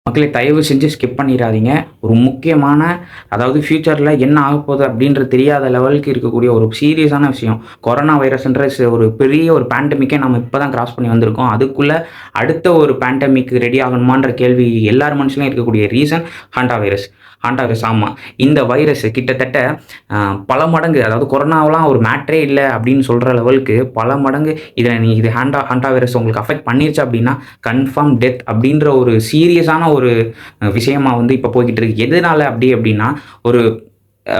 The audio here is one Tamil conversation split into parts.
மக்களே தயவு செஞ்சு ஸ்கிப் பண்ணிடாதீங்க. ஒரு முக்கியமான அதாவது ஃபியூச்சரில் என்ன ஆகப்போகுது அப்படின்றது தெரியாத லெவலுக்கு இருக்கக்கூடிய ஒரு சீரியஸான விஷயம். கொரோனா வைரஸ்ன்ற ஒரு பெரிய ஒரு பேண்டமிக்கே நம்ம இப்போ தான் கிராஸ் பண்ணி வந்திருக்கோம். அதுக்குள்ள அடுத்த ஒரு பேண்டமிக் ரெடி ஆகணுமான்ற கேள்வி எல்லார் மனசுலயும் இருக்கக்கூடிய reason Honda virus. Honda virus ஆமா. இந்த வைரஸ் கிட்டத்தட்ட பல மடங்கு அதாவது கொரோனாவெலாம் ஒரு மேட்டரே இல்ல அப்படின்னு சொல்ற லெவலுக்கு பல மடங்கு இது ஹாண்டா வைரஸ் உங்களுக்கு அஃபெக்ட் பண்ணிருச்சு அப்படின்னா கன்ஃபார்ம் டெத் அப்படின்ற ஒரு சீரியஸான ஒரு விஷயமா வந்து இப்போ போய்கிட்டு இருக்கு. எதனால அப்படின்னா ஒரு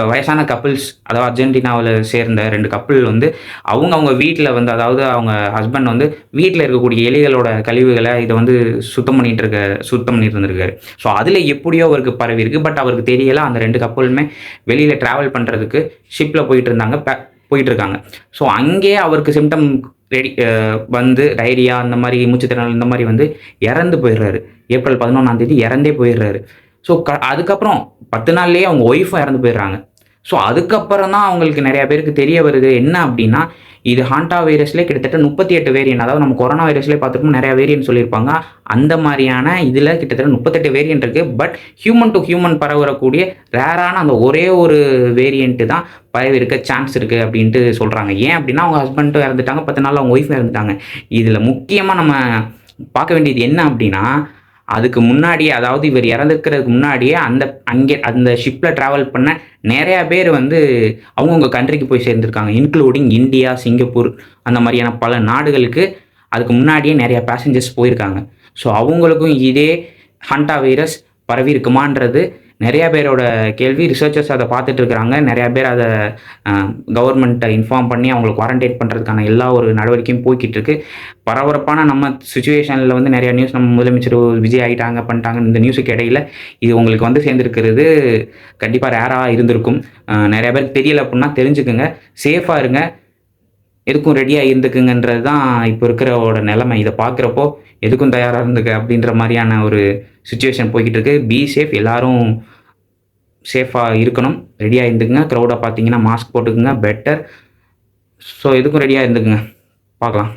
வயசான கப்பிள்ஸ் அதாவது அர்ஜென்டினாவில் சேர்ந்த 2 கப்பிள் வந்து அவங்க வீட்டில் வந்து அதாவது அவங்க ஹஸ்பண்ட் வந்து வீட்டில் இருக்கக்கூடிய எலிகளோட கழிவுகளை இதை வந்து சுத்தம் பண்ணிட்டு இருந்திருக்காரு. ஸோ அதில் எப்படியோ அவருக்கு பரவி இருக்கு. பட் அவருக்கு தெரியல. அந்த 2 கப்பலுமே வெளியில் ட்ராவல் பண்ணுறதுக்கு ஷிப்பில் போயிட்டு இருக்காங்க. ஸோ அங்கேயே அவருக்கு சிம்டம் ரெடி வந்து டைரியா அந்த மாதிரி மூச்சுத்திணறல் இந்த மாதிரி வந்து இறந்து போயிடுறாரு. ஏப்ரல் 11ஆம் தேதி இறந்தே போயிடுறாரு. ஸோ அதுக்கப்புறம் 10 நாள்லேயே அவங்க ஒய்ஃபும் இறந்து போயிடுறாங்க. ஸோ அதுக்கப்புறம் தான் அவங்களுக்கு நிறைய பேருக்கு தெரிய வருது என்ன அப்படின்னா இது ஹாண்டா வைரஸ்லேயே கிட்டத்தட்ட 38 வேரியன்ட் அதாவது நம்ம கொரோனா வைரஸ்லேயே பார்த்துருப்போம் நிறைய வேரியன்ட் சொல்லியிருப்பாங்க. அந்த மாதிரியான இதில் கிட்டத்தட்ட 38 வேரியன்ட் இருக்குது. பட் ஹியூமன் டு ஹியூமன் பரவக்கூடிய ரேரான அந்த ஒரே ஒரு வேரியன்ட்டு தான் பரவி இருக்க சான்ஸ் இருக்குது அப்படின்ட்டு சொல்கிறாங்க. ஏன் அப்படின்னா அவங்க ஹஸ்பண்டும் இறந்துட்டாங்க, 10 நாள் அவங்க ஒய்ஃபும் இறந்துட்டாங்க. இதில் முக்கியமாக நம்ம பார்க்க வேண்டியது என்ன அப்படின்னா அதுக்கு முன்னாடியே அதாவது இவர் இறந்துக்கிறதுக்கு முன்னாடியே அந்த ஷிப்பில் ட்ராவல் பண்ண நிறையா பேர் வந்து அவங்கவுங்க கண்ட்ரிக்கு போய் சேர்ந்துருக்காங்க. இன்க்ளூடிங் இந்தியா, சிங்கப்பூர் அந்த மாதிரியான பல நாடுகளுக்கு அதுக்கு முன்னாடியே நிறையா பேசஞ்சர்ஸ் போயிருக்காங்க. ஸோ அவங்களுக்கும் இதே ஹாண்டா வைரஸ் பரவி இருக்குமான்றது நிறையா பேரோட கேள்வி. ரிசர்ச்சர்ஸ் அதை பார்த்துட்டு இருக்கிறாங்க. நிறையா பேர் அதை கவர்மெண்ட்டை இன்ஃபார்ம் பண்ணி அவங்களை குவாரண்டைன் பண்ணுறதுக்கான எல்லா ஒரு நடவடிக்கையும் போய்கிட்டு இருக்கு. பரபரப்பான நம்ம சுச்சுவேஷனில் வந்து நிறையா நியூஸ் நம்ம முதலமைச்சர் விஜய் பண்ணிட்டாங்க. இந்த நியூஸுக்கு இடையில இது உங்களுக்கு வந்து சேர்ந்துருக்கிறது கண்டிப்பாக ரேராக இருந்திருக்கும். நிறையா பேருக்கு தெரியல அப்படின்னா தெரிஞ்சுக்குங்க. சேஃபாக இருங்க, எதுக்கும் ரெடியாக இருந்துக்குங்கன்றது தான் இப்போ இருக்கிறவோட நிலைமை. இதை பார்க்குறப்போ எதுக்கும் தயாராக இருந்துக்க அப்படின்ற மாதிரியான ஒரு சுச்சுவேஷன் போய்கிட்டு இருக்கு. பி சேஃப், எல்லாரும் சேஃபாக இருக்கணும், ரெடியாக இருந்துக்குங்க. க்ரௌடாக பார்த்தீங்கன்னா மாஸ்க் போட்டுக்குங்க பெட்டர். ஸோ எதுக்கும் ரெடியாக இருந்துக்குங்க. பார்க்கலாம்.